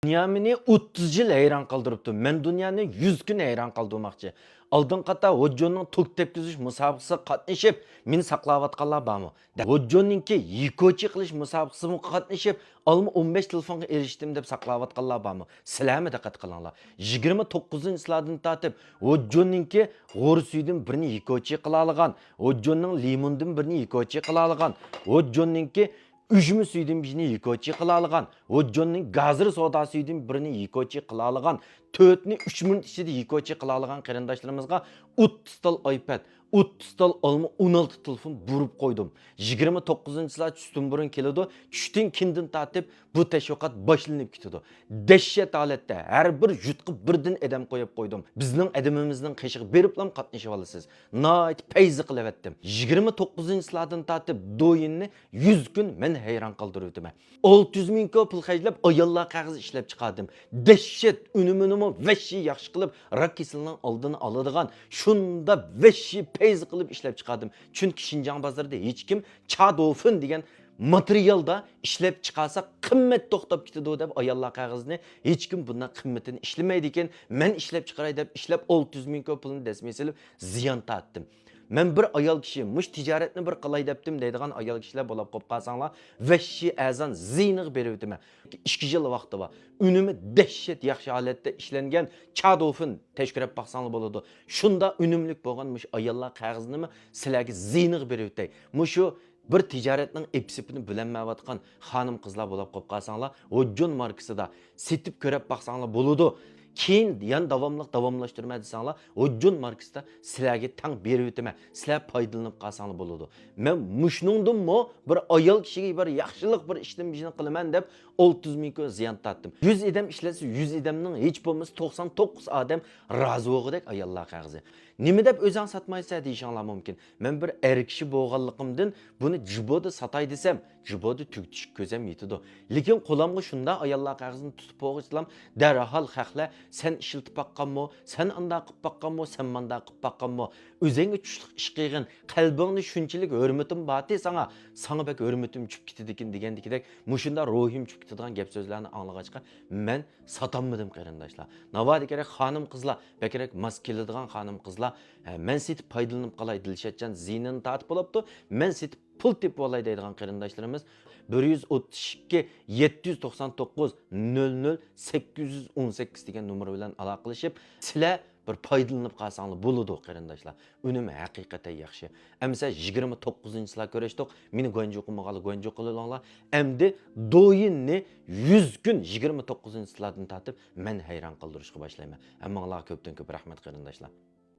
Dünyamini 30 yıl hayran kaldırıptı. Men dünyani 100 gün hayran kaldırmakçı. Aldın kata Hocjonun tok tepkizish musabaqasi qatnashib, meni saqlayotganlar bormi? Hocjonninki yikochi qilish musabaqasida qatnashib, alma 15 telefonga erishdim deb saqlayotganlar bormi? Sizlarmi diqqat qilinglar. 29-yillardan tortib Hocjonninki g'o'r suydan birini yikochi qila olgan, Hocjonning limondan birini yikochi qila olgan, Hocjonninki Üçümü süydüm birini yikochi qila olgan, Hocjonning gazir soda süydüm birini yikochi qila olgan, 4ni 3 minut ichida yikochi qila olgan qarindoshlarimizga 30 tal iPad, 30 tal alma 16 telefon burib qo'ydim. 29-yillar tushdan burun keladi, tushdan kindin tortib bu tashviqot boshlanib ketadi. Dahshat holatda har bir yutqib birdan adam qo'yib qo'ydim. Bizning adamimizning qishig'i beriblam qatnashib olasiz. Nayt payzi qilavetdim. 29-yillardan tortib do'yinni 100 kun men hayron qoldirdim. 600 ming pul xajlab ayollar qog'oz ishlab chiqardim. Dahshat unumini vashshi yaxshi qilib rak kasalligining oldini oladigan shunda vashshi payzi qilib ishlab chiqardim. Chunki Xinjiang bozorida hech kim Chadofin degan materialda ishlab chiqarsa qimmat to'xtab ketadi deb ayollar qog'ozni hech kim bundan qimmatini ishlamaydi ekan. Men ishlab chiqaray deb ishlab 600 ming pulni dasmay silib ziyon tortdim. Men bir ayol kishi mush tijoratni bir qilay debdim deydigan ayol kishilar bo'lib qolib qolsanglar, vashshi azon ziyniq beribdim. 2 yil vaqti bor. Unumi dahshat yaxshi holatda ishlangan Chadofin tashkilot baqsanglar bo'ladi. Shunda unumlik bo'lgan mush ayollar qog'oznimi sizlarga ziyniq beribdi. Mushu bir tijoratning epsipini bilinmayotgan xonim qizlar bo'lib qolib qolsanglar, Hocjon markasida setib ko'rib baqsanglar bo'ladi. Keyin yan davomlashtirma desanglar, Hocjon markasida sizlarga tang berib o'tama, sizlar foydalanib qolsanglar bo'ladi. Men mushningdimmi bir ayol kishiga bir yaxshilik bir ishdan bijni qilaman deb 30 ming ziyon tortdim. 100 odam ishlasa 100 odamning hech bo'lmasa 99 odam rozi bo'lgudek ayollar qog'ozi. Nima deb o'zing sotmaysa deyishinglar mumkin. Men bir er kishi bo'lganligimdan buni jiboda sotay desam, jiboda tugtish ko'zam yetadi. Lekin qo'limga shunda ayollar qog'ozini tutib qo'yisam, darhol haqla sen ishiltib baqqanmi, sen anda qilib baqqanmi, sen manda qilib baqqanmi, o'zingga tushliq ish qilgan, qalbingni shunchalik hurmatim bordi sana bek hurmatim tushib ketdi ekan degandek, mushunda ruhim tushib ketadigan gap so'zlarni anglag'achqa men sotammadim qarindoshlar. Navoda kerak xonim qizlar, bekerak mas keladigan xonim qizlar, men setib foydalanib qolay Dilshatjon ziynini tortib olibdi. Men setib pul tepib olay deydigan qarindoshlarimiz 132 799 00 818 degan nomer bilan aloqalashib, sizlar bir foydalanib qolsanglar bo'ladi qarindoshlar. Unumi haqiqatan yaxshi. Amsa 29-yillar ko'rishdik. Meni Gonjo qilmag'ali Gonjo qilinglar. Endi do'yinni 100 kun 29-yillardan tortib men hayron qoldirishga boshlayman. Hammanglarga ko'pdan ko'p rahmat qarindoshlar.